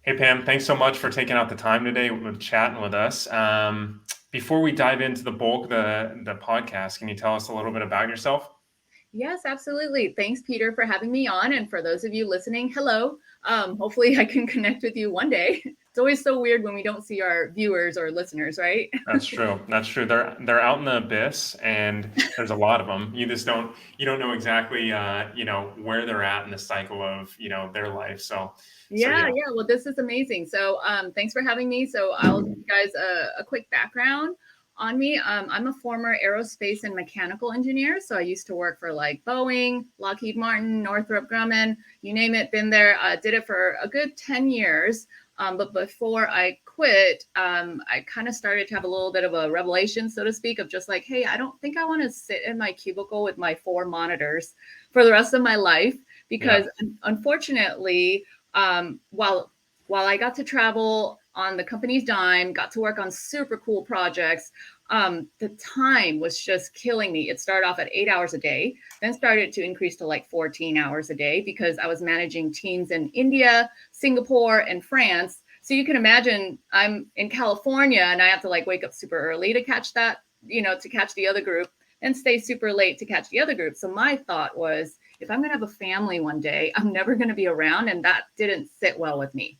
Hey, Pam, thanks so much for taking out the time today with chatting with us. Before we dive into the bulk of the podcast, can you tell us a little bit about yourself? Yes, absolutely. Thanks, Peter, for having me on. And for those of you listening, hello. Hopefully, I can connect with you one day. It's always so weird when we don't see our viewers or listeners, right? That's true. That's true. They're out in the abyss, and there's a lot of them. You don't know exactly where they're at in the cycle of their life. So Yeah, yeah. yeah. Well, this is amazing. So, thanks for having me. So, I'll give you guys a quick background on me. I'm a former aerospace and mechanical engineer. So, I used to work for like Boeing, Lockheed Martin, Northrop Grumman, you name it, been there. Did it for a good 10 years. But before I quit, I kind of started to have a little bit of a revelation, so to speak, of just like, hey, I don't think I want to sit in my cubicle with my 4 monitors for the rest of my life because Yeah. unfortunately, while I got to travel on the company's dime, got to work on super cool projects, the time was just killing me. It started off at 8 hours a day, then started to increase to like 14 hours a day because I was managing teams in India, Singapore, and France. So you can imagine I'm in California and I have to like wake up super early to catch that, to catch the other group and stay super late to catch the other group. So my thought was, if I'm going to have a family one day, I'm never going to be around. And that didn't sit well with me.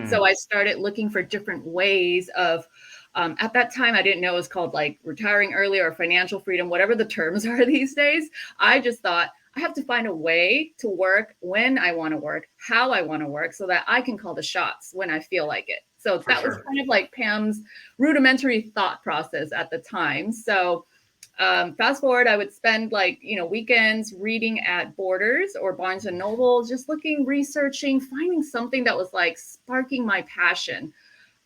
So Mm. I started looking for different ways of, at that time, I didn't know it was called like retiring early or financial freedom, whatever the terms are these days. I just thought I have to find a way to work when I want to work, how I want to work, so that I can call the shots when I feel like it. So For that was sure. kind of like Pam's rudimentary thought process at the time. So fast forward, I would spend like, weekends reading at Borders or Barnes and Noble, just looking, researching, finding something that was like sparking my passion.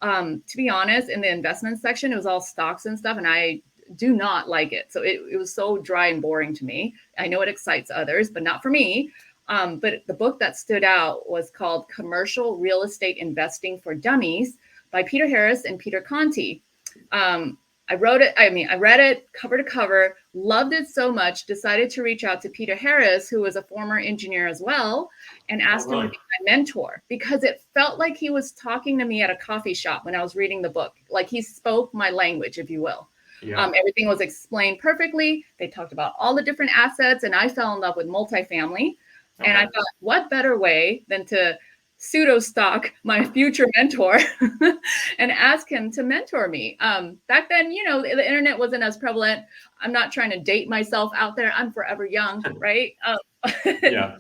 To be honest, in the investment section, it was all stocks and stuff, and I do not like it. So it was so dry and boring to me. I know it excites others, but not for me. But the book that stood out was called Commercial Real Estate Investing for Dummies by Peter Harris and Peter Conti. I wrote it, I read it cover to cover, loved it so much, decided to reach out to Peter Harris, who was a former engineer as well, and Oh, asked him to really? be my mentor because it felt like he was talking to me at a coffee shop when I was reading the book. Like he spoke my language, if you will. Yeah. Everything was explained perfectly. They talked about all the different assets, and I fell in love with multifamily. And I Okay. thought, what better way than to pseudo stalk my future mentor and ask him to mentor me. Back then, the internet wasn't as prevalent. I'm not trying to date myself out there. I'm forever young, right? Yeah.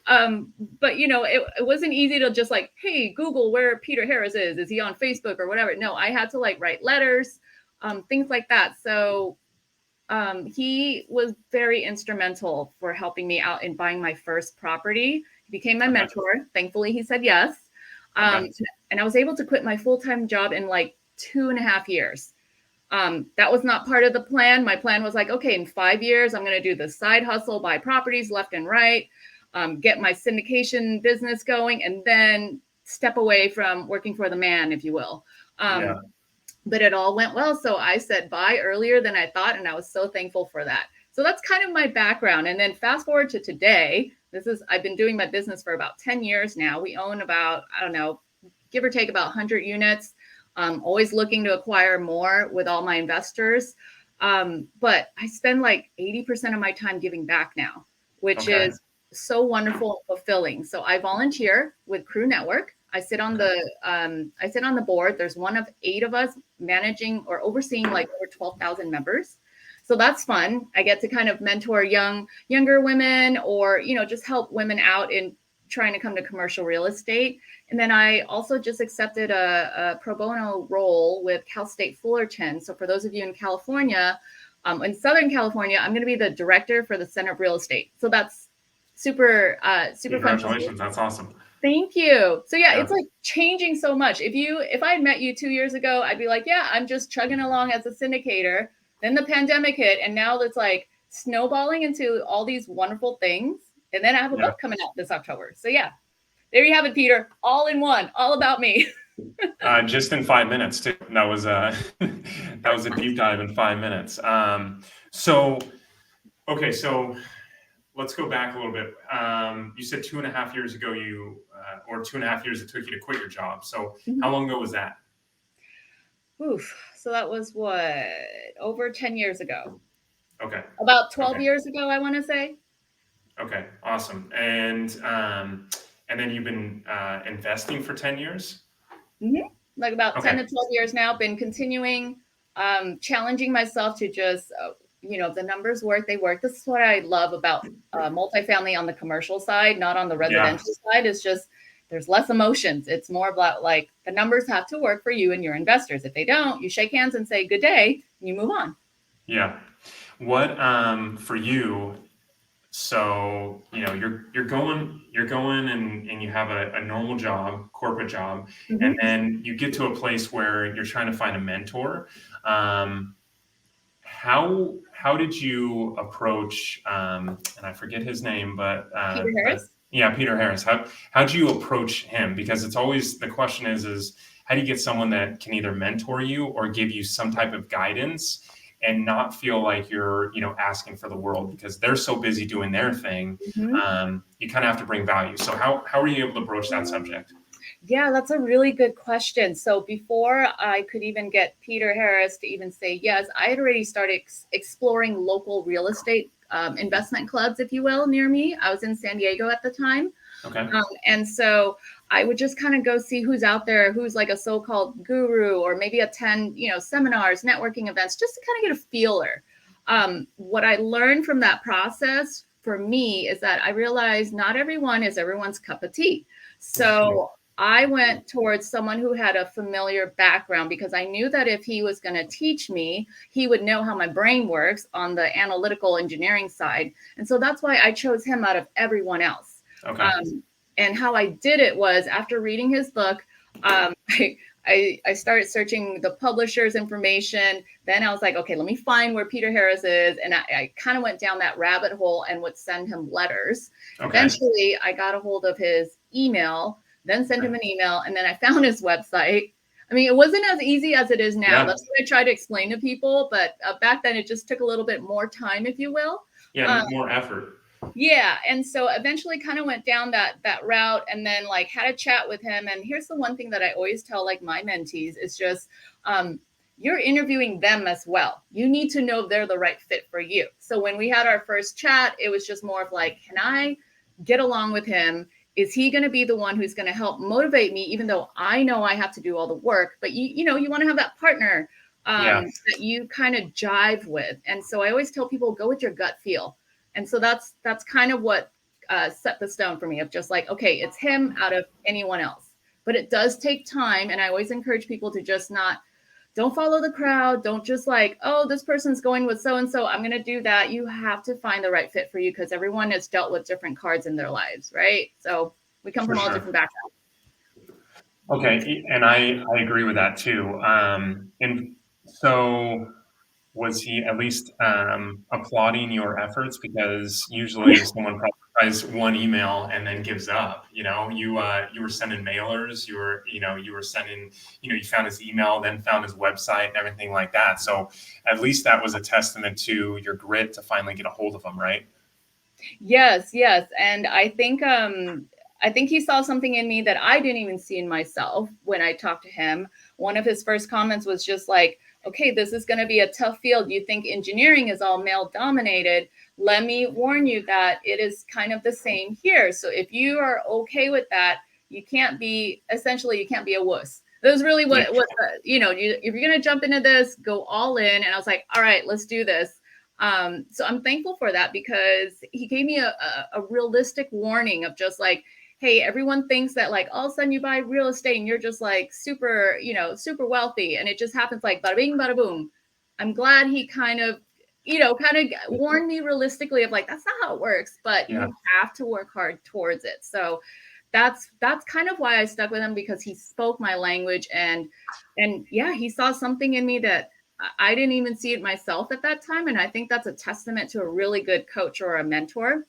But it wasn't easy to just like, hey, Google where Peter Harris is. Is he on Facebook or whatever? No, I had to like write letters, things like that. So he was very instrumental for helping me out in buying my first property. He became my Okay. mentor. Thankfully, he said yes. Okay. Um, and I was able to quit my full-time job in like 2.5 years. That was not part of the plan. My plan was like, okay, in 5 years, I'm going to do the side hustle, buy properties left and right, get my syndication business going, and then step away from working for the man, if you will. Yeah. But it all went well. So I said bye earlier than I thought. And I was so thankful for that. So that's kind of my background. And then fast forward to today, I've been doing my business for about 10 years now. We own about, I don't know, give or take about 100 units. Always looking to acquire more with all my investors. But I spend like 80% of my time giving back now, which Okay. is so wonderful and fulfilling. So I volunteer with Crew Network. Okay. I sit on the board. There's one of 8 of us managing or overseeing like over 12,000 members. So that's fun. I get to kind of mentor younger women or, just help women out in trying to come to commercial real estate. And then I also just accepted a pro bono role with Cal State Fullerton. So for those of you in California, in Southern California, I'm going to be the director for the Center of Real Estate. So that's super fun to do. Congratulations. That's awesome. Thank you. So yeah, Yeah. it's like changing so much. If I had met you 2 years ago, I'd be like, yeah, I'm just chugging along as a syndicator. Then the pandemic hit, and now it's like snowballing into all these wonderful things. And then I have a Yeah. book coming out this October. So yeah, there you have it, Peter. All in one, all about me. Just in 5 minutes too. That was that was a deep dive in 5 minutes. So okay, so let's go back a little bit. You said 2.5 years ago, or 2.5 years it took you to quit your job. So how long ago was that? Oof. So that was what, over 10 years ago. Okay. About 12 years ago, I want to say. Okay, awesome. And then you've been investing for 10 years? Like about 10 to 12 years now, been continuing, challenging myself to just, the numbers work, they work. This is what I love about multifamily on the commercial side, not on the residential side. It's just, there's less emotions. It's more about like the numbers have to work for you and your investors. If they don't, you shake hands and say good day and you move on. Yeah. What for you? So you're going and you have a normal job, corporate job, and then you get to a place where you're trying to find a mentor. How did you approach? And I forget his name, but Peter Harris. Yeah, Peter Harris. How'd you approach him? Because it's always the question is how do you get someone that can either mentor you or give you some type of guidance and not feel like you're asking for the world because they're so busy doing their thing. You kind of have to bring value. So how are you able to broach that subject? Yeah, that's a really good question. So before I could even get Peter Harris to even say yes, I had already started exploring local real estate investment clubs, if you will, near me. I was in San Diego at the time. Okay. And so I would just kind of go see who's out there, who's like a so-called guru, or maybe attend, seminars, networking events, just to kind of get a feeler. What I learned from that process for me is that I realized not everyone is everyone's cup of tea. So I went towards someone who had a familiar background because I knew that if he was going to teach me, he would know how my brain works on the analytical engineering side. And so that's why I chose him out of everyone else. Okay. And how I did it was after reading his book, I started searching the publisher's information. Then I was like, okay, let me find where Peter Harris is. And I kind of went down that rabbit hole and would send him letters. Okay. Eventually, I got a hold of his email, then sent him an email, and then I found his website. I mean, it wasn't as easy as it is now. Yeah. That's what I try to explain to people. But back then, it just took a little bit more time, if you will. Yeah, more effort. Yeah. And so eventually kind of went down that route and then like had a chat with him. And here's the one thing that I always tell like my mentees is just, you're interviewing them as well. You need to know they're the right fit for you. So when we had our first chat, it was just more of like, can I get along with him? Is he going to be the one who's going to help motivate me, even though I know I have to do all the work? But you want to have that partner that you kind of jive with. And so I always tell people, go with your gut feel. And so that's kind of what set the stone for me of just like, okay, it's him out of anyone else. But it does take time. And I always encourage people to just don't follow the crowd. Don't just like, oh, this person's going with so-and-so, I'm going to do that. You have to find the right fit for you because everyone has dealt with different cards in their lives, right? So we come from all different backgrounds. Okay. And I agree with that too. And so was he at least applauding your efforts? Because usually someone probably tries one email and then gives up. You were sending mailers. You were sending. You found his email, then found his website, and everything like that. So at least that was a testament to your grit to finally get a hold of him, right? Yes, and I think he saw something in me that I didn't even see in myself when I talked to him. One of his first comments was just like, okay, this is going to be a tough field. You think engineering is all male dominated. Let me warn you that it is kind of the same here. So if you are okay with that, you can't be a wuss. That was really what if you're going to jump into this, go all in. And I was like, all right, let's do this. So I'm thankful for that because he gave me a realistic warning of just like, hey, everyone thinks that like all of a sudden you buy real estate and you're just like super wealthy. And it just happens like bada bing, bada boom. I'm glad he kind of warned me realistically of like, that's not how it works, but you have to work hard towards it. So that's kind of why I stuck with him because he spoke my language and he saw something in me that I didn't even see it myself at that time. And I think that's a testament to a really good coach or a mentor.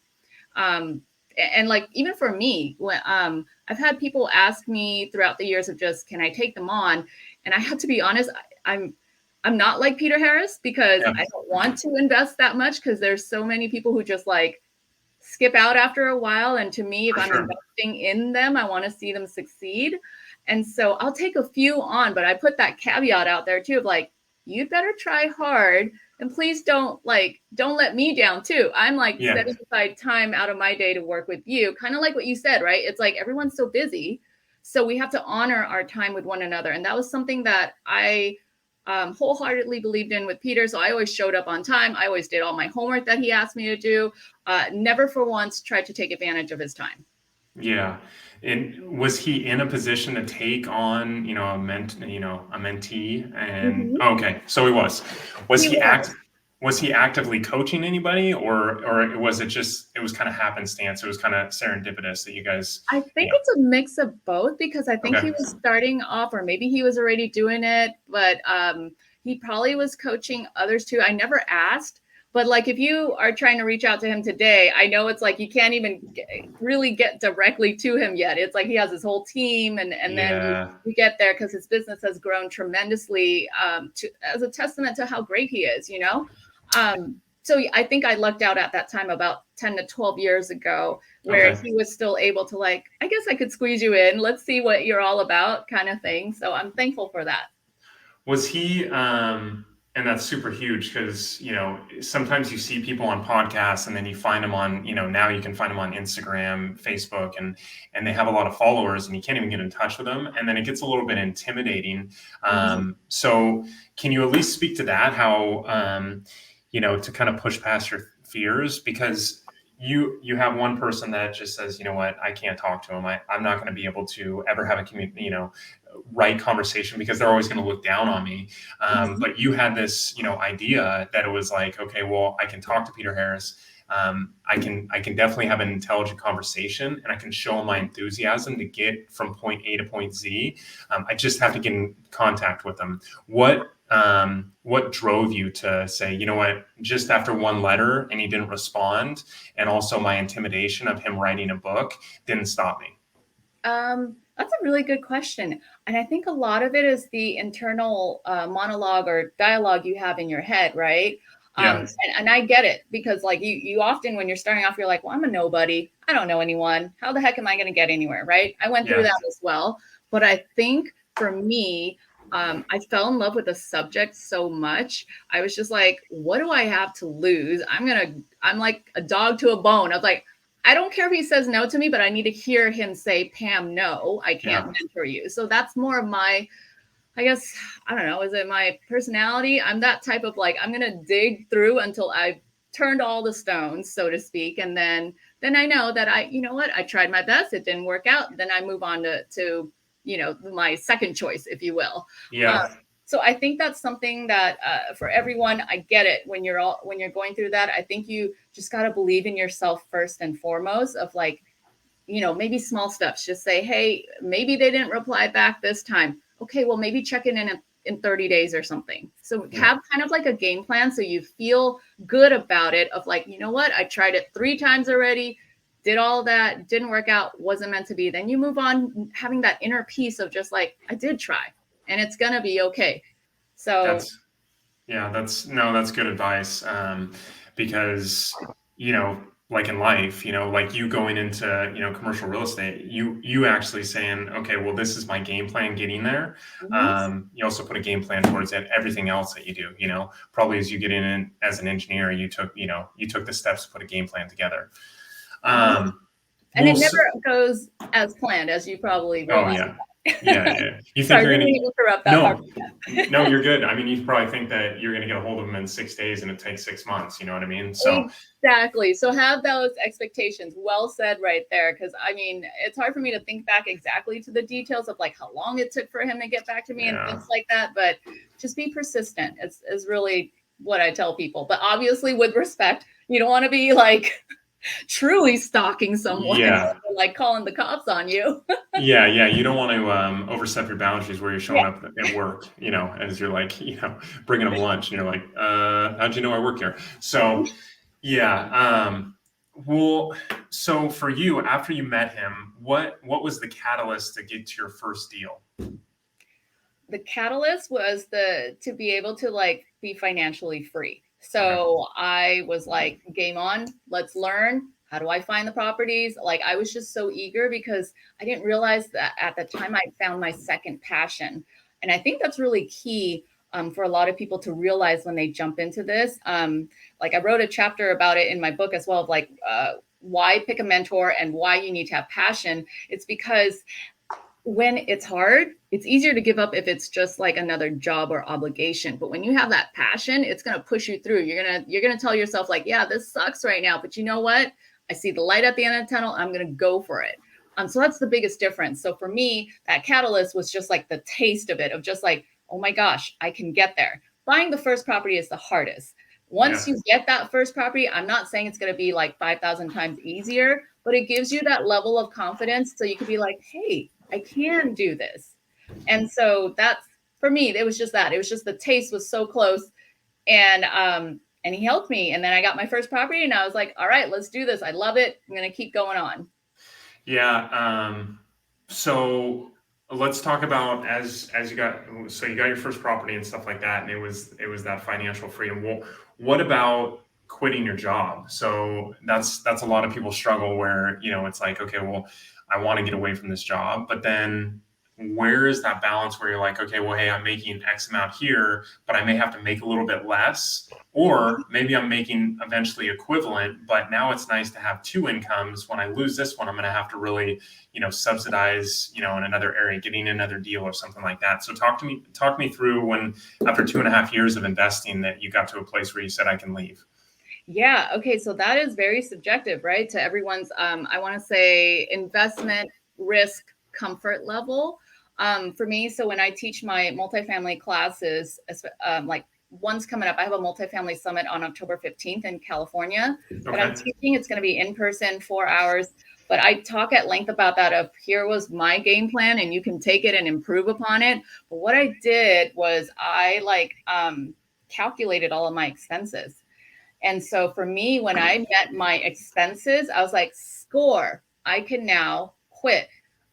And like, even for me, when I've had people ask me throughout the years of just, can I take them on? And I have to be honest, I'm not like Peter Harris because I don't want to invest that much because there's so many people who just like skip out after a while. And to me, if For I'm sure. investing in them, I want to see them succeed. And so I'll take a few on, but I put that caveat out there too of like, you'd better try hard and please don't let me down too. I'm like Yeah. setting aside time out of my day to work with you. Kind of like what you said, right? It's like everyone's so busy. So we have to honor our time with one another. And that was something that I wholeheartedly believed in with Peter. So I always showed up on time. I always did all my homework that he asked me to do. Never for once tried to take advantage of his time. Yeah. And was he in a position to take on, a mentee? And Mm-hmm. okay, so he was. Was He he was. act was he actively coaching anybody, or was it just it was kind of happenstance? It was kind of serendipitous that you guys, I think it's a mix of both because I think okay. he was starting off, or maybe he was already doing it, but he probably was coaching others too. I never asked, but like if you are trying to reach out to him today, I know it's like you can't even really get directly to him yet. It's like he has his whole team, and then Yeah. you get there because his business has grown tremendously as a testament to how great he is, you know? So I think I lucked out at that time about 10 to 12 years ago where Okay. he was still able to like, I guess I could squeeze you in. Let's see what you're all about kind of thing. So I'm thankful for that. Was he, and that's super huge because, sometimes you see people on podcasts and then you find them on, now you can find them on Instagram, Facebook, and they have a lot of followers and you can't even get in touch with them. And then it gets a little bit intimidating. Mhm. So can you at least speak to that? How, to kind of push past your fears, because you have one person that just says, you know what, I can't talk to him. I'm not going to be able to ever have a right conversation because they're always going to look down on me. Mhm. But you had this, idea that it was like, okay, well, I can talk to Peter Harris. I can definitely have an intelligent conversation, and I can show him my enthusiasm to get from point A to point Z. I just have to get in contact with them. What drove you to say, you know what, just after one letter and he didn't respond, and also my intimidation of him writing a book didn't stop me? That's a really good question. And I think a lot of it is the internal monologue or dialogue you have in your head, right? Yeah. And I get it because like you often, when you're starting off, you're like, well, I'm a nobody. I don't know anyone. How the heck am I going to get anywhere? Right. I went through Yeah. that as well. But I think for me, I fell in love with the subject so much. I was just like, what do I have to lose? I'm like a dog to a bone. I was like, I don't care if he says no to me, but I need to hear him say, Pam, no, I can't Yeah. mentor you. So that's more of my, I guess, I don't know, is it my personality? I'm that type of like, I'm going to dig through until I've turned all the stones, so to speak. And then I know that you know what, I tried my best. It didn't work out. Then I move on to my second choice, if you will. Uh, Yeah. so I think that's something that for everyone, I get it when you're going through that. I think you just got to believe in yourself first and foremost of like, maybe small steps. Just say, hey, maybe they didn't reply back this time. Okay, well, maybe check in 30 days or something. So Yeah. have kind of like a game plan so you feel good about it of like, you know what, I tried it 3 times already, did all that, didn't work out, wasn't meant to be. Then you move on having that inner peace of just like, I did try and it's going to be okay. So, That's Yeah, that's no, that's good advice. Because, like in life, like you going into, commercial real estate, you actually saying, okay, well, this is my game plan getting there. mhm. You also put a game plan towards it, everything else that you do, probably as you get in as an engineer, you took the steps to put a game plan together. Uh-huh. Um, And well, it never goes as planned, as you probably oh realize. yeah. Yeah, yeah. You think Sorry, you're didn't gonna mean to interrupt that part. no, no, you're good. I mean, you probably think that you're gonna get a hold of them in 6 days and it takes 6 months, you know what I mean? So Exactly. So have those expectations. Well said right there. Because I mean, it's hard for me to think back exactly to the details of like how long it took for him to get back to me and yeah. things like that. But just be persistent. Is really what I tell people. But obviously with respect, you don't want to be like truly stalking someone Yeah. or like calling the cops on you. Yeah, yeah. You don't want to overstep your boundaries where you're Yeah. showing up at work, as you're like, bringing them lunch and you're like, how'd you know I work here? So yeah. Well, so for you, after you met him, what was the catalyst to get to your first deal? The catalyst was to be able to like be financially free. Okay. So I was like, game on, let's learn. How do I find the properties? Like, I was just so eager because I didn't realize that at the time I found my second passion. And I think that's really key for a lot of people to realize when they jump into this. Like, I wrote a chapter about it in my book as well, of like why pick a mentor and why you need to have passion. It's because when it's hard, it's easier to give up if it's just like another job or obligation. But when you have that passion, it's going to push you through. You're going to tell yourself like, yeah, this sucks right now, but you know what? I see the light at the end of the tunnel. I'm going to go for it. So that's the biggest difference. So for me, that catalyst was just like the taste of it, of just like, oh my gosh, I can get there. Buying the first property is the hardest. Once you get that first property, I'm not saying it's going to be like 5,000 times easier, but it gives you that level of confidence. So you could be like, hey, I can do this. And so that's, for me, it was just that. It was just the taste was so close. And he helped me. And then I got my first property and I was like, all right, let's do this. I love it. I'm going to keep going on. Yeah. So let's talk about as you got your first property and stuff like that, and it was that financial freedom. Well, what about quitting your job? So that's a lot of people struggle where, it's like, okay, well, I want to get away from this job, but then where is that balance where you're like, okay, well, hey, I'm making X amount here, but I may have to make a little bit less, or maybe I'm making eventually equivalent, but now it's nice to have two incomes. When I lose this one, I'm going to have to really, subsidize, in another area, getting another deal or something like that. So talk me through when, after 2.5 years of investing, that you got to a place where you said, I can leave. Yeah. Okay. So that is very subjective, right? To everyone's, I want to say, investment risk comfort level. For me, so when I teach my multifamily classes, like one's coming up, I have a multifamily summit on October 15th in California. But I'm teaching, it's going to be in person, 4 hours. But I talk at length about that of here was my game plan and you can take it and improve upon it. But what I did was I calculated all of my expenses. And so for me, when I met my expenses, I was like, score, I can now quit.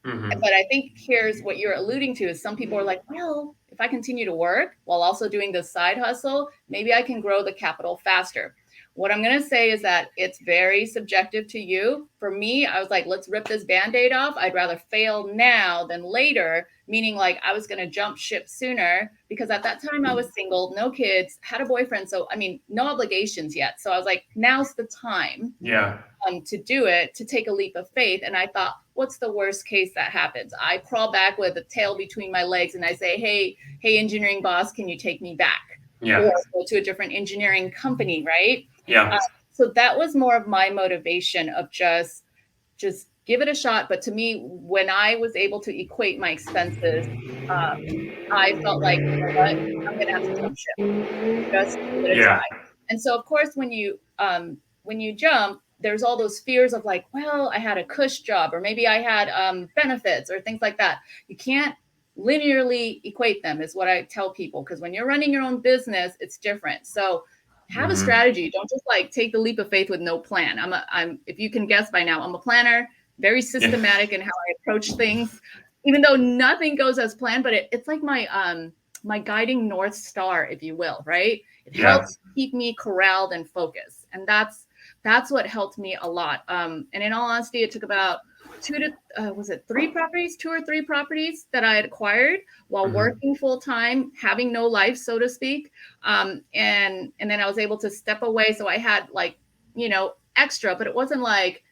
Mm-hmm. But I think here's what you're alluding to is some people are like, well, if I continue to work while also doing this side hustle, maybe I can grow the capital faster. What I'm going to say is that it's very subjective to you. For me, I was like, let's rip this Band-Aid off. I'd rather fail now than later, meaning like I was going to jump ship sooner because at that time I was single, no kids, had a boyfriend. So, I mean, no obligations yet. So I was like, now's the time to do it, to take a leap of faith. And I thought, what's the worst case that happens? I crawl back with a tail between my legs and I say, hey, engineering boss, can you take me back? Or go to a different engineering company, right? So that was more of my motivation of just give it a shot. But to me, when I was able to equate my expenses, I felt like, you know what, I'm going to have to jump ship. Just give it a try. And so, of course, when you jump, there's all those fears of like, well, I had a cush job, or maybe I had benefits or things like that. You can't linearly equate them, is what I tell people, because when you're running your own business, it's different. So have a strategy. Don't just like take the leap of faith with no plan. I'm if you can guess by now, I'm a planner, very systematic in how I approach things, even though nothing goes as planned, but it's like my guiding North Star, if you will, right? It helps keep me corralled and focused. And that's what helped me a lot. And in all honesty, it took about 2 or 3 properties that I had acquired while working full time, having no life, so to speak. And then I was able to step away. So I had extra, but it wasn't like,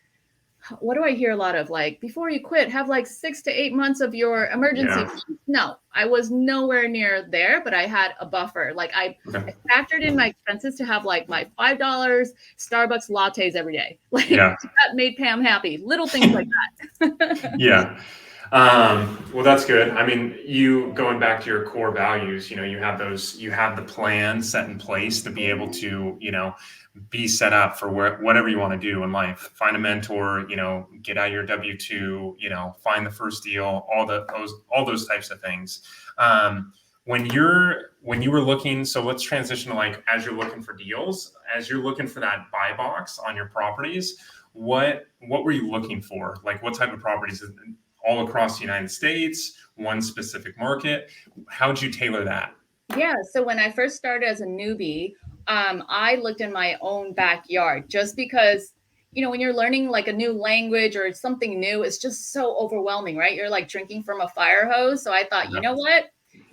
what do I hear a lot of? Like, before you quit, have like 6 to 8 months of your emergency. No, I was nowhere near there, but I had a buffer. Like I factored in my expenses to have like my $5 Starbucks lattes every day. Like that made Pam happy. Little things like that. Well, that's good. I mean, you going back to your core values, you have the plan set in place to be able to, be set up for whatever you want to do in life. Find a mentor, get out your W-2, find the first deal, all those types of things. When you were looking, so let's transition to like, as you're looking for deals, as you're looking for that buy box on your properties, what were you looking for? Like, what type of properties? All across the United States, one specific market? How'd you tailor that? Yeah. So when I first started as a newbie, I looked in my own backyard just because, when you're learning like a new language or something new, it's just so overwhelming, right? You're like drinking from a fire hose. So I thought, you know what?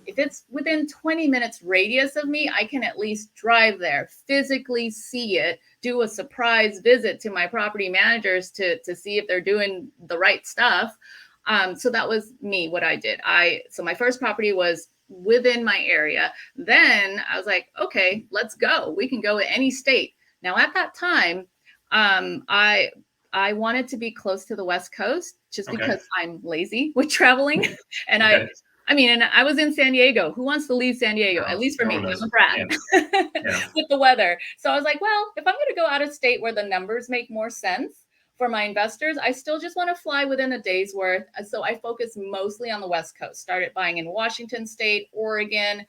If it's within 20 minutes radius of me, I can at least drive there, physically see it, do a surprise visit to my property managers to see if they're doing the right stuff. So that was me, what I did. So my first property was within my area. Then I was like, okay, let's go. We can go to any state. Now at that time, I wanted to be close to the West Coast just because I'm lazy with traveling. And and I was in San Diego. Who wants to leave San Diego? At least for me, I'm a brat with the weather. So I was like, well, if I'm going to go out of state where the numbers make more sense for my investors, I still just want to fly within a day's worth. So I focused mostly on the West Coast, started buying in Washington State, Oregon,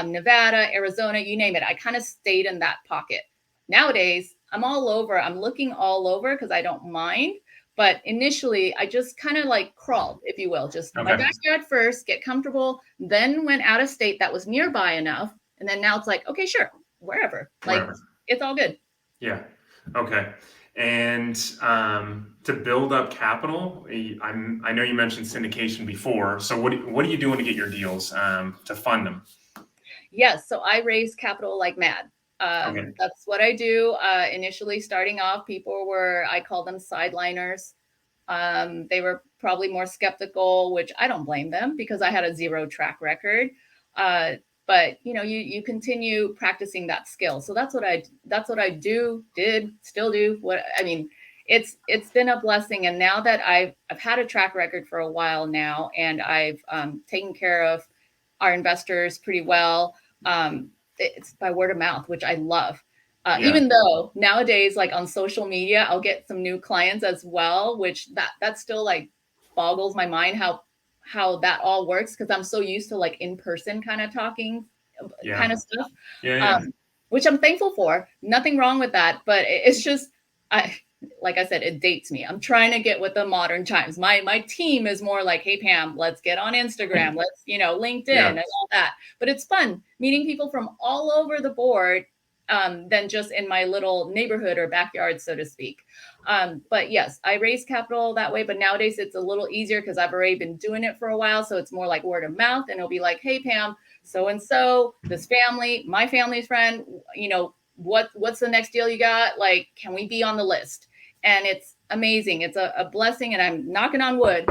Nevada, Arizona, you name it. I kind of stayed in that pocket. Nowadays, I'm all over. I'm looking all over because I don't mind. But initially, I just kind of like crawled, if you will, just my backyard first, get comfortable, then went out of state that was nearby enough. And then now it's like, okay, sure, wherever. Like, it's all good. Yeah. Okay. And to build up capital, I know you mentioned syndication before. So what are you doing to get your deals to fund them? Yes. So I raise capital like mad. That's what I do. Initially starting off, I call them sideliners. They were probably more skeptical, which I don't blame them because I had a 0 track record. But you continue practicing that skill. So that's what I still do. It's been a blessing. And now that I've had a track record for a while now, and I've taken care of our investors pretty well. It's by word of mouth, which I love. Even though nowadays, like on social media, I'll get some new clients as well, which that still like boggles my mind how that all works, because I'm so used to like in-person kind of talking kind of stuff, which I'm thankful for. Nothing wrong with that, but it's just, like I said, it dates me. I'm trying to get with the modern times. My team is more like, hey, Pam, let's get on Instagram. Let's, LinkedIn and all that. But it's fun meeting people from all over the board than just in my little neighborhood or backyard, so to speak. But yes, I raise capital that way. But nowadays it's a little easier because I've already been doing it for a while. So it's more like word of mouth. And it'll be like, hey, Pam, so-and-so, this family, my family's friend, what's the next deal you got? Like, can we be on the list? And it's amazing. It's a blessing. And I'm knocking on wood.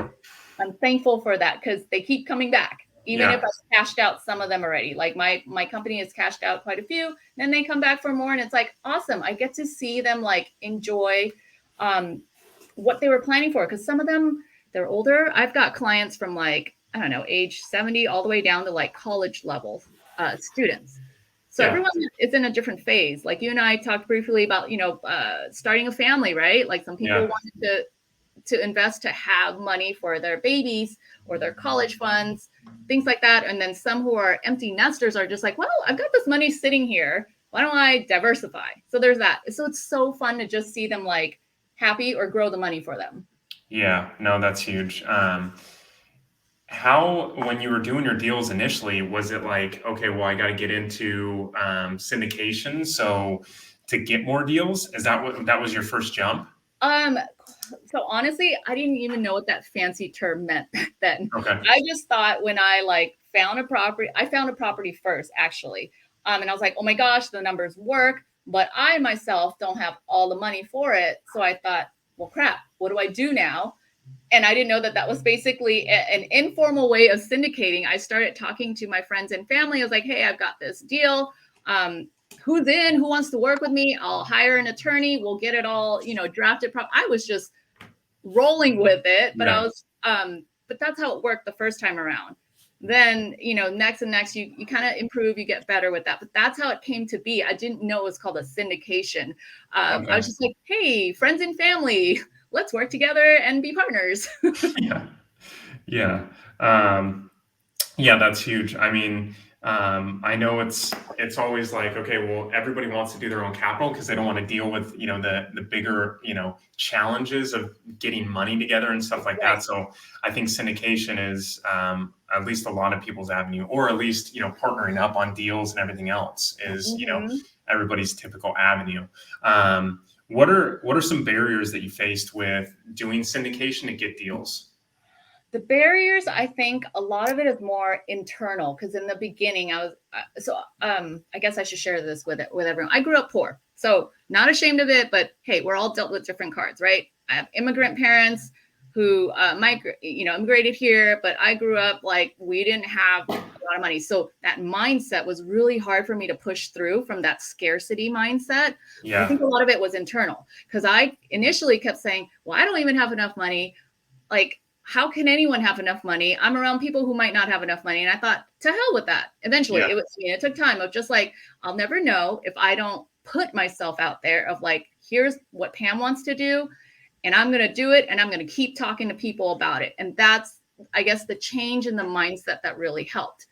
I'm thankful for that because they keep coming back. Even if I've cashed out some of them already. Like my company has cashed out quite a few. Then they come back for more. And it's like, awesome. I get to see them like enjoy what they were planning for. Because some of them, they're older. I've got clients from like, I don't know, age 70 all the way down to like college level students. So everyone is in a different phase. Like you and I talked briefly about, starting a family, right? Like some people wanted to invest to have money for their babies or their college funds, things like that. And then some who are empty nesters are just like, well, I've got this money sitting here. Why don't I diversify? So there's that. So it's so fun to just see them like happy or grow the money for them. Yeah, no, that's huge. When you were doing your deals initially, was it like, okay, well, I got to get into syndication. So to get more deals, is that was your first jump? So honestly, I didn't even know what that fancy term meant back then. Okay. I just thought when I found a property first, actually. And I was like, oh my gosh, the numbers work, but I myself don't have all the money for it. So I thought, well, crap, what do I do now? And I didn't know that was basically an informal way of syndicating. I started talking to my friends and family. I was like, hey, I've got this deal. Who's in? Who wants to work with me? I'll hire an attorney. We'll get it all, drafted. I was just rolling with it, but but that's how it worked the first time around. Then, next and next, you kind of improve, you get better with that. But that's how it came to be. I didn't know it was called a syndication. I was just like, hey, friends and family, let's work together and be partners. Yeah, that's huge. I mean, I know it's always like, okay, well, everybody wants to do their own capital because they don't want to deal with, the bigger, challenges of getting money together and stuff like that. So I think syndication is at least a lot of people's avenue, or at least, partnering up on deals and everything else is, everybody's typical avenue. What are some barriers that you faced with doing syndication to get deals? The barriers, I think a lot of it is more internal, because in the beginning I was I guess I should share this with everyone. I grew up poor, so not ashamed of it, but hey, we're all dealt with different cards, right? I have immigrant parents who immigrated here, but I grew up like we didn't have a lot of money. So that mindset was really hard for me to push through, from that scarcity mindset. But I think a lot of it was internal, because I initially kept saying, well, I don't even have enough money. Like, how can anyone have enough money? I'm around people who might not have enough money. And I thought, to hell with that. Eventually, it took time of just like, I'll never know if I don't put myself out there of like, here's what Pam wants to do, and I'm going to do it, and I'm going to keep talking to people about it. And that's, I guess, the change in the mindset that really helped.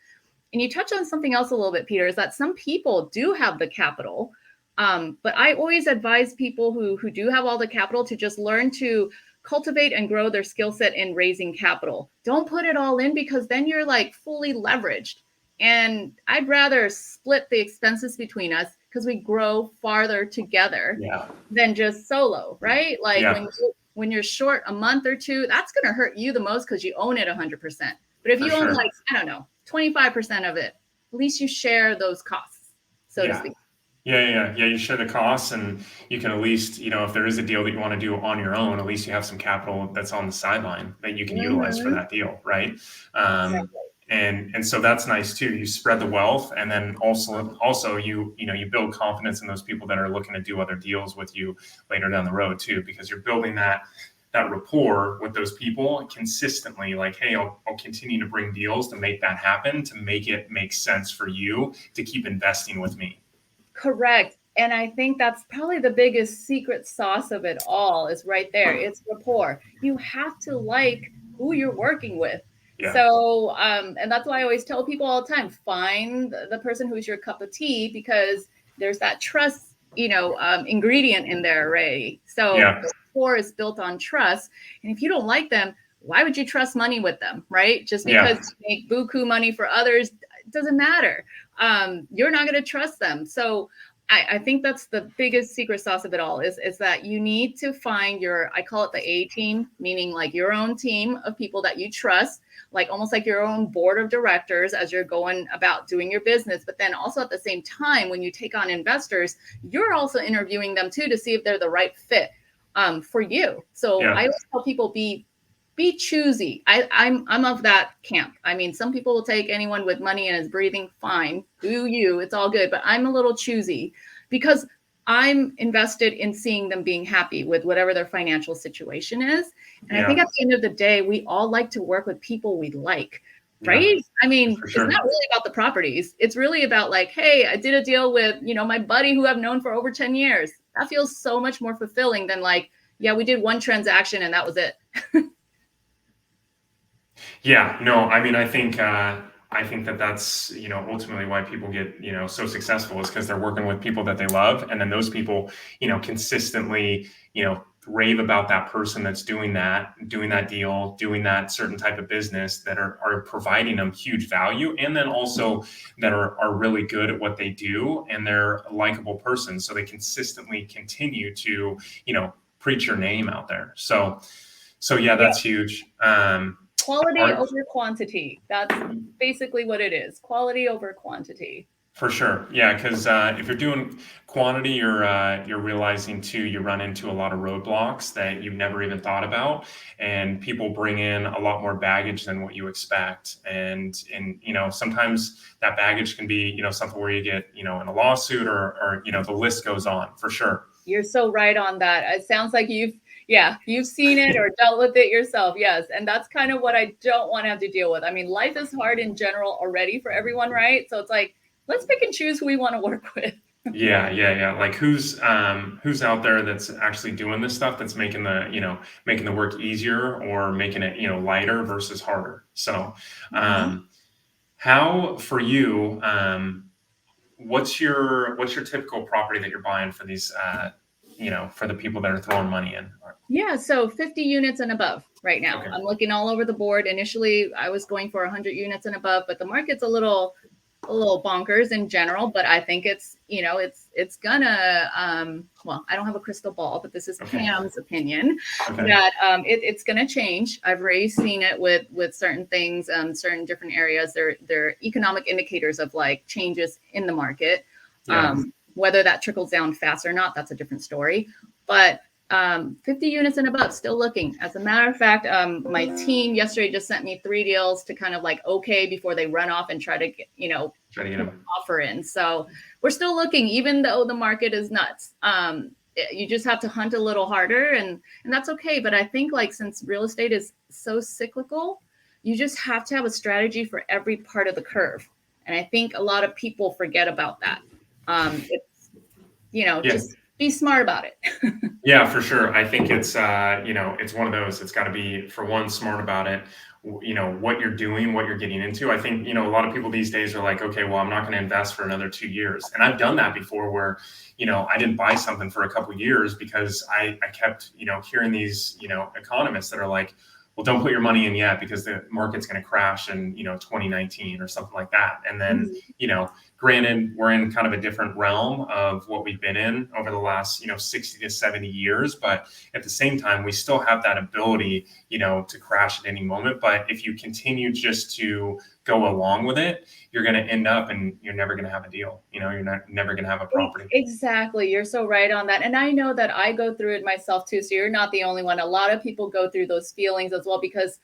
And you touch on something else a little bit, Peter, is that some people do have the capital. But I always advise people who do have all the capital to just learn to cultivate and grow their skill set in raising capital. Don't put it all in, because then you're like fully leveraged. And I'd rather split the expenses between us, because we grow farther together than just solo, right? Like when you're short a month or two, that's going to hurt you the most, because you own it 100%. But if you own like, I don't know, 25% of it, at least you share those costs, so to speak. Yeah. You share the costs, and you can at least, if there is a deal that you want to do on your own, at least you have some capital that's on the sideline that you can utilize for that deal, right? And so that's nice too. You spread the wealth, and then also you build confidence in those people that are looking to do other deals with you later down the road too, because you're building that rapport with those people consistently. Like, hey, I'll continue to bring deals to make that happen, to make it make sense for you to keep investing with me. Correct. And I think that's probably the biggest secret sauce of it all, is right there. It's rapport. You have to like who you're working with. So, and that's why I always tell people all the time, find the person who's your cup of tea, because there's that trust, ingredient in there already. So rapport is built on trust. And if you don't like them, why would you trust money with them, right? Just because you make buku money for others, it doesn't matter. You're not going to trust them. So I think that's the biggest secret sauce of it all, is that you need to find I call it the A team, meaning like your own team of people that you trust, like almost like your own board of directors as you're going about doing your business. But then also at the same time, when you take on investors, you're also interviewing them too, to see if they're the right fit for you. So I always tell people, be choosy. I'm of that camp. I mean, some people will take anyone with money and is breathing, fine. Do you, it's all good. But I'm a little choosy, because I'm invested in seeing them being happy with whatever their financial situation is. And I think at the end of the day, we all like to work with people we like, right? I mean, it's not really about the properties. It's really about like, hey, I did a deal with, my buddy who I've known for over 10 years. That feels so much more fulfilling than like, we did one transaction and that was it. I mean, I think that's, ultimately why people get, so successful, is because they're working with people that they love. And then those people, consistently, rave about that person that's doing that deal, doing that certain type of business, that are providing them huge value. And then also that are really good at what they do, and they're a likable person. So they consistently continue to, preach your name out there. So that's huge. Quality over quantity. That's basically what it is. Quality over quantity. For sure. Yeah, because if you're doing quantity, you're realizing too, you run into a lot of roadblocks that you've never even thought about, and people bring in a lot more baggage than what you expect. And sometimes that baggage can be, something where you get, in a lawsuit, or the list goes on, for sure. You're so right on that. It sounds like you've seen it or dealt with it yourself. Yes. And that's kind of what I don't want to have to deal with. I mean, life is hard in general already for everyone, right? So it's like, let's pick and choose who we want to work with. Yeah. Like who's out there that's actually doing this stuff, that's making the work easier, or making it, lighter versus harder. So, how for you, what's your typical property that you're buying for these, for the people that are throwing money in? Yeah, so 50 units and above right now. Okay. I'm looking all over the board. Initially, I was going for 100 units and above, but the market's a little a little bonkers in general, but I think it's, it's gonna, well, I don't have a crystal ball, but this is Pam's opinion that it's gonna change. I've already seen it with certain things, certain different areas. They're economic indicators of like changes in the market. Whether that trickles down fast or not, that's a different story. But 50 units and above, still looking. As a matter of fact, my team yesterday just sent me 3 deals to kind of like, okay, before they run off and try to get, put an offer in. So we're still looking, even though the market is nuts. You just have to hunt a little harder, and that's okay. But I think like, since real estate is so cyclical, you just have to have a strategy for every part of the curve. And I think a lot of people forget about that. It's, just be smart about it. Yeah, for sure. I think it's, it's one of those, it's got to be, for one, smart about it, what you're doing, what you're getting into. I think, a lot of people these days are like, okay, well, I'm not going to invest for another 2 years. And I've done that before where, I didn't buy something for a couple of years because I kept, hearing these, economists that are like, well, don't put your money in yet because the market's going to crash in, 2019 or something like that. And then, granted, we're in kind of a different realm of what we've been in over the last, 60 to 70 years. But at the same time, we still have that ability, to crash at any moment. But if you continue just to go along with it, you're going to end up and you're never going to have a deal. You're never going to have a property. Exactly. You're so right on that. And I know that I go through it myself too. So you're not the only one. A lot of people go through those feelings as well, because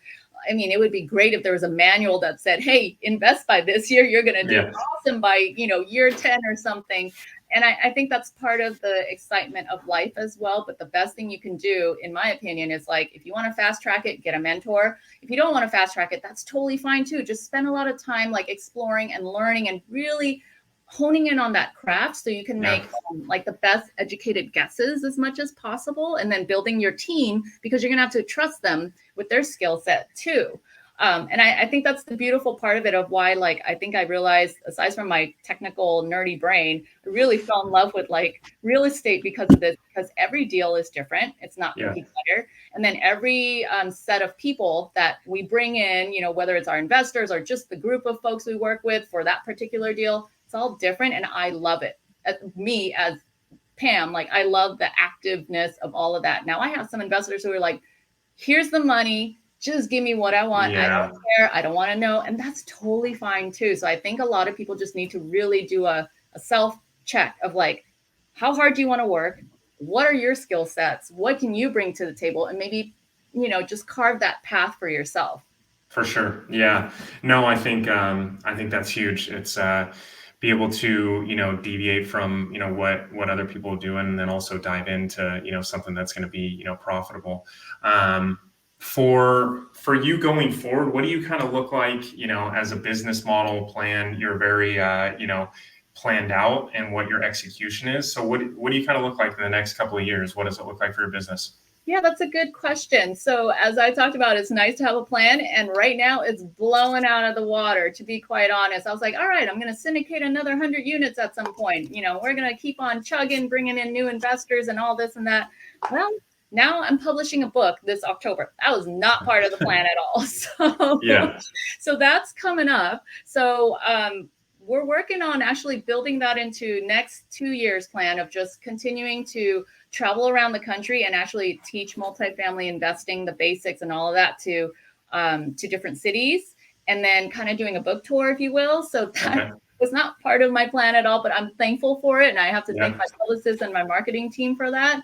I mean, it would be great if there was a manual that said, hey, invest by this year, you're going to do awesome by, year 10 or something. And I think that's part of the excitement of life as well. But the best thing you can do, in my opinion, is like, if you want to fast track it, get a mentor. If you don't want to fast track it, that's totally fine too. Just spend a lot of time like exploring and learning and really honing in on that craft so you can make like the best educated guesses as much as possible, and then building your team, because you're going to have to trust them with their skill set too. And I think that's the beautiful part of it, of why, like, I think I realized, aside from my technical nerdy brain, I really fell in love with like real estate because of this, because every deal is different. It's not cookie cutter. And then every set of people that we bring in, whether it's our investors or just the group of folks we work with for that particular deal, it's all different. And I love it. Me as Pam, like, I love the activeness of all of that. Now I have some investors who are like, here's the money, just give me what I want. I don't care. I don't want to know. And that's totally fine too. So I think a lot of people just need to really do a self check of like, how hard do you want to work? What are your skill sets? What can you bring to the table? And maybe, just carve that path for yourself. For sure. Yeah. No, I think that's huge. It's, be able to, deviate from, what other people are doing, and then also dive into, something that's going to be, profitable. For you going forward, what do you kind of look like, as a business model plan? You're very, planned out, and what your execution is. So what do you kind of look like in the next couple of years? What does it look like for your business? Yeah, that's a good question. So as I talked about, it's nice to have a plan. And right now it's blowing out of the water, to be quite honest. I was like, all right, I'm going to syndicate another 100 units at some point. We're going to keep on chugging, bringing in new investors and all this and that. Well, now I'm publishing a book this October. That was not part of the plan at all. So that's coming up. So we're working on actually building that into next 2 years plan of just continuing to travel around the country and actually teach multifamily investing, the basics and all of that, to different cities, and then kind of doing a book tour, if you will. So that was not part of my plan at all, but I'm thankful for it. And I have to thank my publicist and my marketing team for that.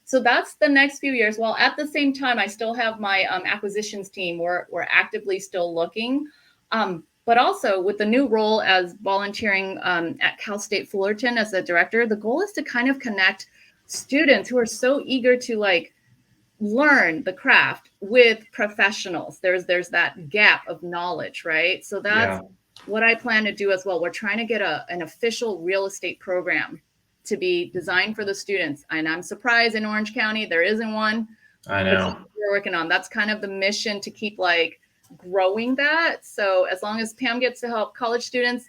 So that's the next few years. While at the same time, I still have my acquisitions team. We're actively still looking. But also with the new role as volunteering at Cal State Fullerton as a director, the goal is to kind of connect students who are so eager to like learn the craft with professionals. There's that gap of knowledge, right? So that's what I plan to do as well. We're trying to get an official real estate program to be designed for the students. And I'm surprised in Orange County there isn't one. I know. We're working on. That's kind of the mission, to keep like growing that. So as long as Pam gets to help college students,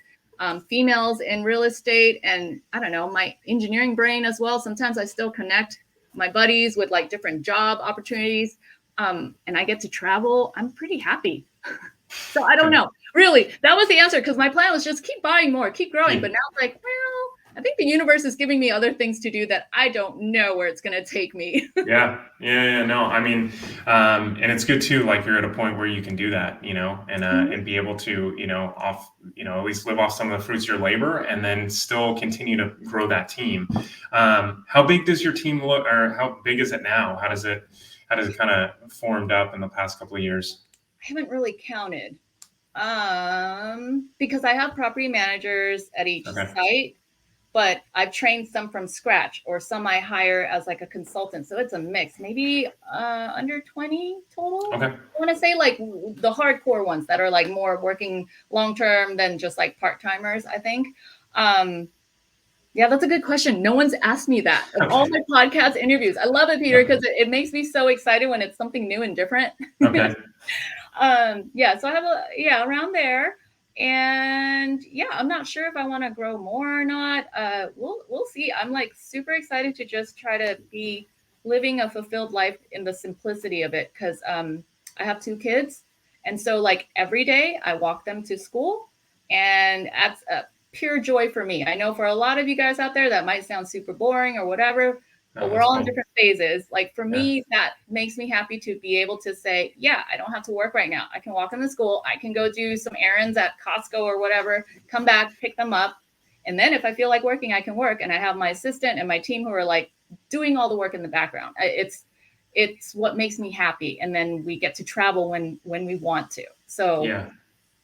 females in real estate, and I don't know, my engineering brain as well. Sometimes I still connect my buddies with like different job opportunities, and I get to travel. I'm pretty happy. So I don't know. Really, that was the answer, because my plan was just keep buying more, keep growing. But now it's like, well, I think the universe is giving me other things to do that I don't know where it's going to take me. Yeah. No, I mean, and it's good too. Like you're at a point where you can do that, and be able to, at least live off some of the fruits of your labor, and then still continue to grow that team. How big does your team look, or how big is it now? How does it kind of formed up in the past couple of years? I haven't really counted, because I have property managers at each Okay. site, but I've trained some from scratch, or some I hire as like a consultant. So it's a mix, maybe under 20 total. Okay. I want to say like the hardcore ones that are like more working long-term than just like part-timers, I think. Yeah, that's a good question. No one's asked me that of all my podcast interviews. I love it, Peter, because it makes me so excited when it's something new and different. Okay. Yeah, so I have around there. And yeah, I'm not sure if I want to grow more or not. We'll see. I'm like super excited to just try to be living a fulfilled life in the simplicity of it, because I have 2 kids, and so like every day I walk them to school, and that's a pure joy for me. I know for a lot of you guys out there that might sound super boring or whatever, but we're all in different phases. Like for me, that makes me happy to be able to say, yeah, I don't have to work right now. I can walk them to school. I can go do some errands at Costco or whatever, come back, pick them up. And then if I feel like working, I can work. And I have my assistant and my team who are like doing all the work in the background. It's what makes me happy. And then we get to travel when we want to. So Yeah.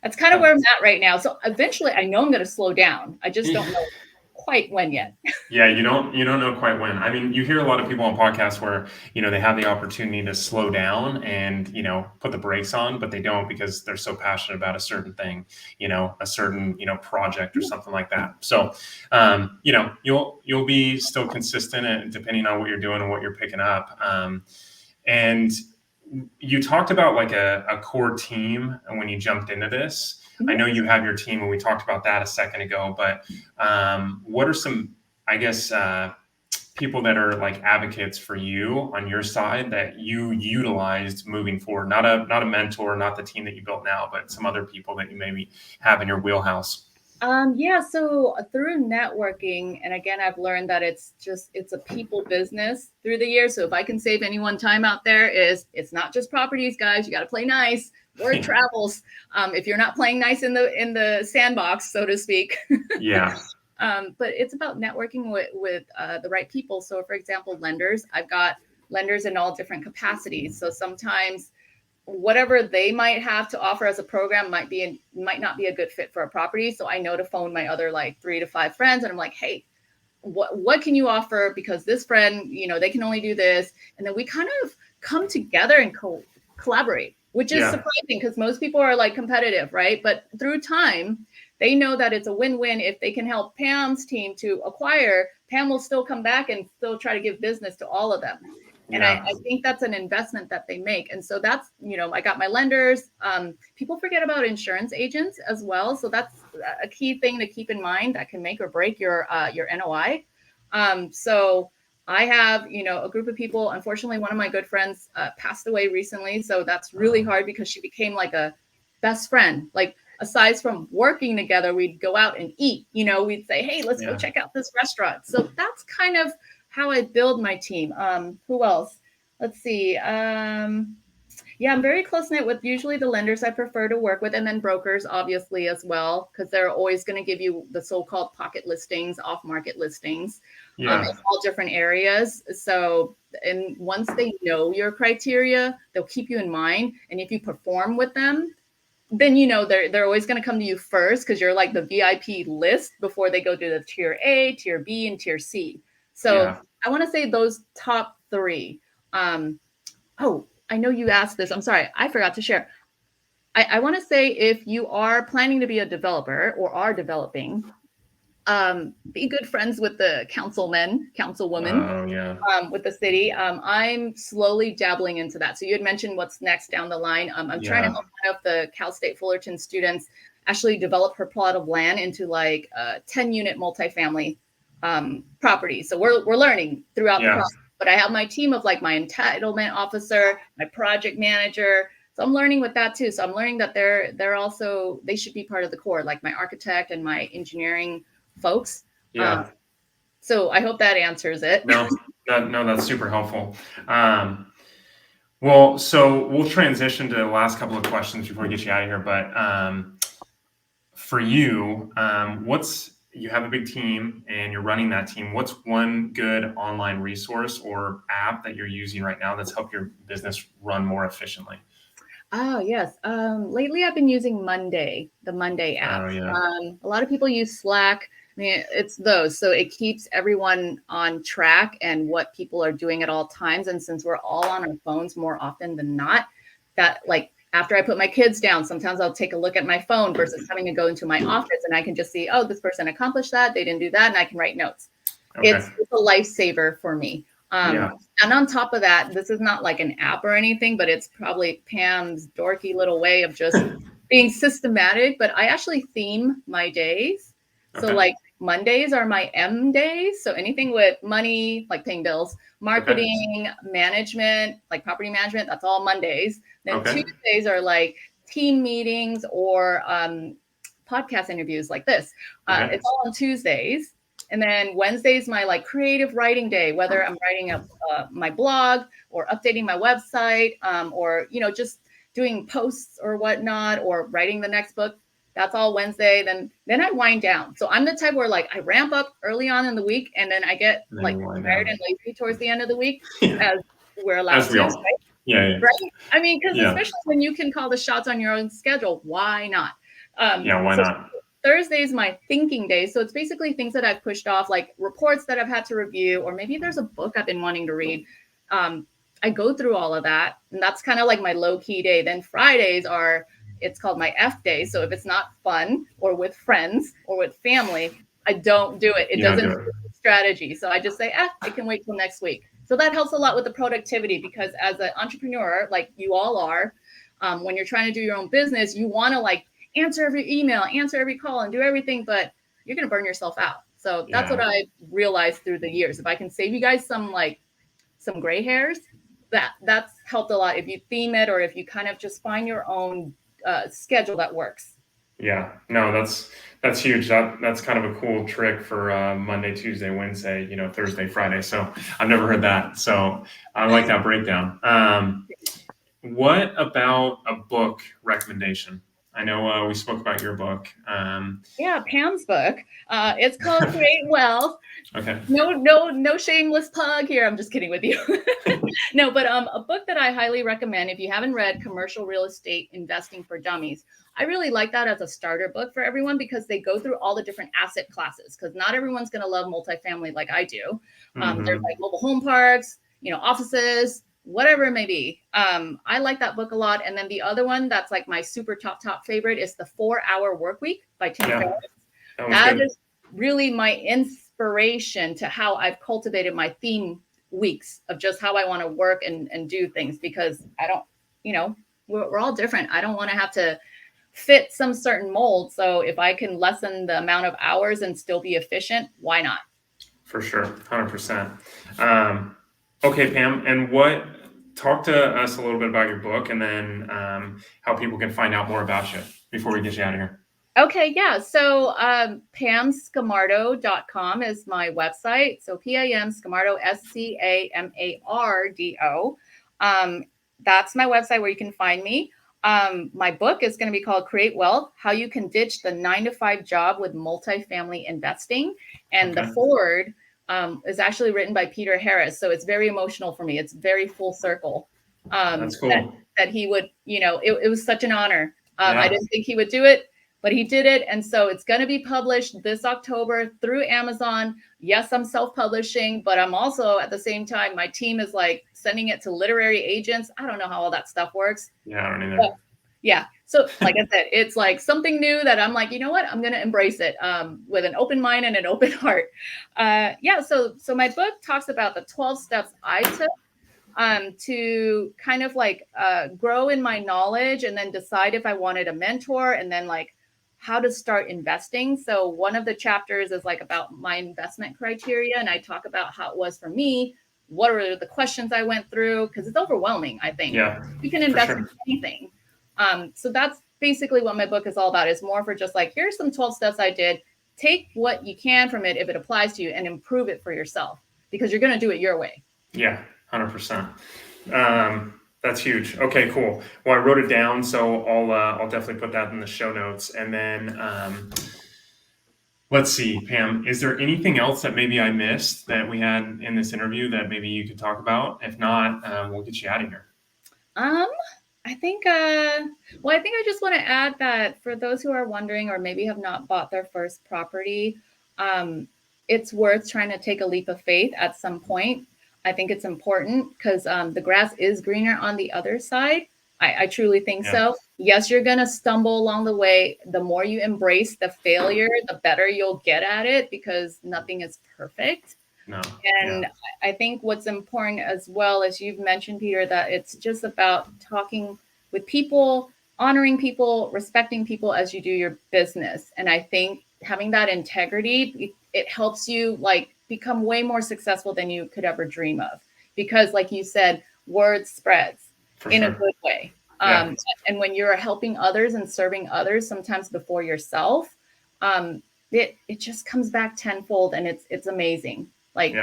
That's kind of where I'm at right now. So eventually I know I'm going to slow down. I just don't know quite when yet. Yeah, you don't know quite when. I mean, you hear a lot of people on podcasts where, they have the opportunity to slow down and, put the brakes on, but they don't, because they're so passionate about a certain thing, a certain, project or something like that. So, you'll be still consistent, and depending on what you're doing and what you're picking up. And you talked about like a core team when you jumped into this. I know you have your team, and we talked about that a second ago, but what are some, I guess, people that are like advocates for you on your side that you utilized moving forward? Not a mentor, not the team that you built now, but some other people that you maybe have in your wheelhouse. Yeah, so through networking, and again, I've learned that it's a people business through the years. So if I can save anyone time out there, is it's not just properties, guys. You got to play nice. Word travels. If you're not playing nice in the sandbox, so to speak. Yeah. But it's about networking with the right people. So for example, lenders, I've got lenders in all different capacities. So sometimes whatever they might have to offer as a program might not be a good fit for a property. So I know to phone my other like 3 to 5 friends, and I'm like, hey, what can you offer? Because this friend, they can only do this. And then we kind of come together and collaborate, which is surprising, because most people are like competitive, right? But through time, they know that it's a win-win. If they can help Pam's team to acquire, Pam will still come back and still try to give business to all of them. And I think that's an investment that they make. And so that's, I got my lenders. People forget about insurance agents as well. So that's a key thing to keep in mind that can make or break your NOI. So I have, a group of people. Unfortunately, one of my good friends passed away recently. So that's really hard, because she became like a best friend. Like, aside from working together, we'd go out and eat. We'd say, hey, let's go check out this restaurant. So that's kind of how I build my team. Who else? Let's see. I'm very close knit with usually the lenders I prefer to work with, and then brokers, obviously, as well, because they're always going to give you the so-called pocket listings, off-market listings, in all different areas. So, and once they know your criteria, they'll keep you in mind. And if you perform with them, then they're always going to come to you first, because you're like the VIP list before they go to the tier A, tier B, and tier C. So I want to say those top 3. I know you asked this. I'm sorry, I forgot to share. I want to say, if you are planning to be a developer or are developing, be good friends with the councilwomen, with the city. I'm slowly dabbling into that. So you had mentioned what's next down the line. I'm trying to help one of the Cal State Fullerton students actually develop her plot of land into like a 10-unit multifamily property. So we're learning throughout the process. But I have my team of like my entitlement officer, my project manager, So I'm learning with that too. So I'm learning that they're also, they should be part of the core, like my architect and my engineering folks. Yeah. So I hope that answers it. No, that's super helpful. Well, so we'll transition to the last couple of questions before we get you out of here. But for you, you have a big team and you're running that team. What's one good online resource or app that you're using right now that's helped your business run more efficiently? Oh, yes. Lately I've been using the Monday app. Oh, yeah. A lot of people use Slack. I mean, it's those. So it keeps everyone on track and what people are doing at all times. And since we're all on our phones more often than not, that like after I put my kids down, sometimes I'll take a look at my phone versus having to go into my office and I can just see, oh, this person accomplished that. They didn't do that. And I can write notes. Okay. It's a lifesaver for me. Yeah. And on top of that, this is not like an app or anything, but it's probably Pam's dorky little way of just being systematic. But I actually theme my days. So Okay. like Mondays are my M days. So anything with money, like paying bills, marketing, management, like property management, that's all Mondays. Then Tuesdays are like team meetings or podcast interviews like this. It's all on Tuesdays. And then Wednesday's my like creative writing day, whether I'm writing up my blog or updating my website or, you know, just doing posts or whatnot or writing the next book. That's all Wednesday. Then I wind down. So I'm the type where like I ramp up early on in the week and then I get like tired and lazy towards the end of the week as we're allowed to. Right? Yeah. Right? I mean, because especially when you can call the shots on your own schedule, why not? Why not? Thursday is my thinking day. So it's basically things that I've pushed off, like reports that I've had to review, or maybe there's a book I've been wanting to read. I go through all of that. And that's kind of like my low key day. Then Fridays it's called my F day. So if it's not fun or with friends or with family, I don't do it. It doesn't do strategy. So I just say, it can wait till next week. So that helps a lot with the productivity because as an entrepreneur, like you all are, when you're trying to do your own business, you want to like answer every email, answer every call and do everything, but you're going to burn yourself out. So that's what I realized through the years. If I can save you guys some gray hairs, that's helped a lot. If you theme it or if you kind of just find your own schedule that works. Yeah, no, that's huge. That's kind of a cool trick for Monday, Tuesday, Wednesday, Thursday, Friday. So I've never heard that. So I like that breakdown. What about a book recommendation? I know we spoke about your book. Yeah, Pam's book. It's called Create Wealth. Okay. No shameless plug here. I'm just kidding with you. No, but a book that I highly recommend if you haven't read Commercial Real Estate Investing for Dummies. I really like that as a starter book for everyone because they go through all the different asset classes because not everyone's going to love multifamily like I do. There's like mobile home parks, offices, whatever it may be. I like that book a lot. And then the other one that's like my super top favorite is The 4-Hour Workweek by Tim Ferriss. That is really my inspiration to how I've cultivated my theme weeks of just how I want to work and do things because I don't, we're all different. I don't want to have to fit some certain mold. So if I can lessen the amount of hours and still be efficient, why not? For sure. 100%. Okay, Pam, and talk to us a little bit about your book and then how people can find out more about you before we get you out of here. Okay, yeah. So PamScamardo.com is my website. So Pam Scamardo, SCAMARDO. That's my website where you can find me. My book is going to be called Create Wealth, How You Can Ditch the 9-to-5 Job with Multifamily Investing. And the foreword is actually written by Peter Harris. So it's very emotional for me. It's very full circle. That's cool. That he would, it was such an honor. I didn't think he would do it, but he did it. And so it's going to be published this October through Amazon. Yes, I'm self-publishing, but I'm also at the same time, my team is like sending it to literary agents. I don't know how all that stuff works. Yeah, I don't either. But, yeah. So like I said, it's like something new that I'm like, you know what? I'm going to embrace it with an open mind and an open heart. So my book talks about the 12 steps I took to kind of like grow in my knowledge and then decide if I wanted a mentor and then like how to start investing. So one of the chapters is like about my investment criteria. And I talk about how it was for me what are the questions I went through, because it's overwhelming. I think you can invest in anything. So that's basically what my book is all about. Is more for just like, here's some 12 steps I did. Take what you can from it if it applies to you and improve it for yourself, because you're going to do it your way. Yeah, 100%. That's huge. Okay, cool. Well, I wrote it down, so I'll definitely put that in the show notes. And then let's see, Pam, is there anything else that maybe I missed that we had in this interview that maybe you could talk about? If not, we'll get you out of here. I think, I just want to add that for those who are wondering or maybe have not bought their first property, it's worth trying to take a leap of faith at some point. I think it's important because the grass is greener on the other side. I truly think so. Yes, you're going to stumble along the way. The more you embrace the failure, the better you'll get at it, because nothing is perfect. No. And I think what's important as well, as you've mentioned, Peter, that it's just about talking with people, honoring people, respecting people as you do your business. And I think having that integrity, it helps you like become way more successful than you could ever dream of. Because like you said, word spreads in a good way. And when you're helping others and serving others, sometimes before yourself, it just comes back tenfold, and it's amazing. Like,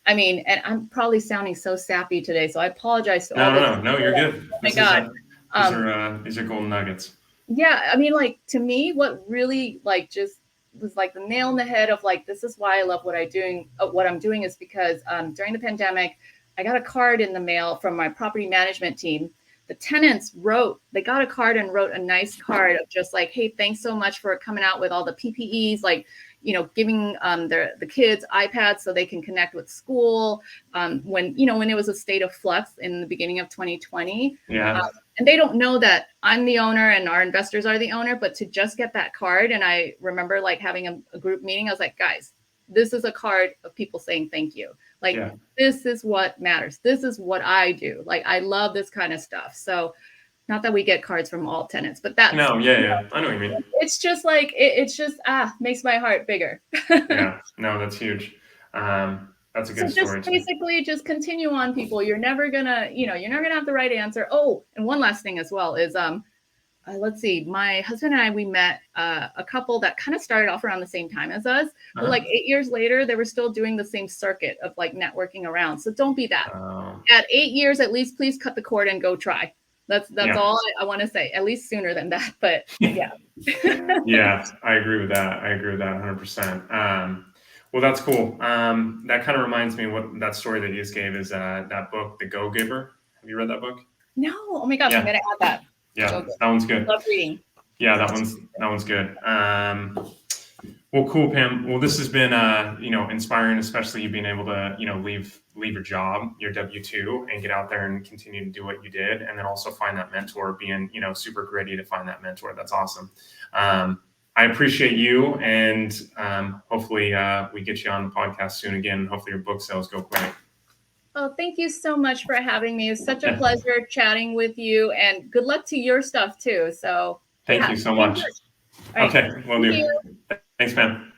I mean, and I'm probably sounding so sappy today, so I apologize to all. No, you're good. Oh my God. These are golden nuggets. Yeah. I mean, like, to me, what really like just was like the nail in the head of like, this is why I love what I'm doing is because during the pandemic, I got a card in the mail from my property management team. The tenants they got a card and wrote a nice card of just like, hey, thanks so much for coming out with all the PPEs, like, giving the kids iPads so they can connect with school when it was a state of flux in the beginning of 2020. And they don't know that I'm the owner and our investors are the owner, but to just get that card. And I remember like having a group meeting. I was like, guys, this is a card of people saying thank you. Like, this is what matters. This is what I do. Like, I love this kind of stuff. So not that we get cards from all tenants, but that's. No, I know what you mean. It's just like, it's just, makes my heart bigger. No, that's huge. That's a good story. Just basically just continue on, people. You're never gonna have the right answer. Oh, and one last thing as well is, let's see, my husband and I, we met a couple that kind of started off around the same time as us, but like 8 years later, they were still doing the same circuit of like networking around. So don't be that. At 8 years, at least, please cut the cord and go try. That's all I want to say, at least sooner than that. But yeah. I agree with that. 100%. Well, that's cool. That kind of reminds me what that story that you just gave is that book, The Go-Giver. Have you read that book? No. Oh my gosh, I'm going to add that. Yeah, that one's good. Love reading. Yeah, that one's good. Well, cool, Pam. Well, this has been inspiring, especially you being able to leave your job, your W-2, and get out there and continue to do what you did, and then also find that mentor. Being super gritty to find that mentor. That's awesome. I appreciate you, and hopefully we get you on the podcast soon again. Hopefully your book sales go quick. Oh, thank you so much for having me. It was such a pleasure chatting with you, and good luck to your stuff too. So thank you so much. Right. Okay, will do. Thanks, Pam.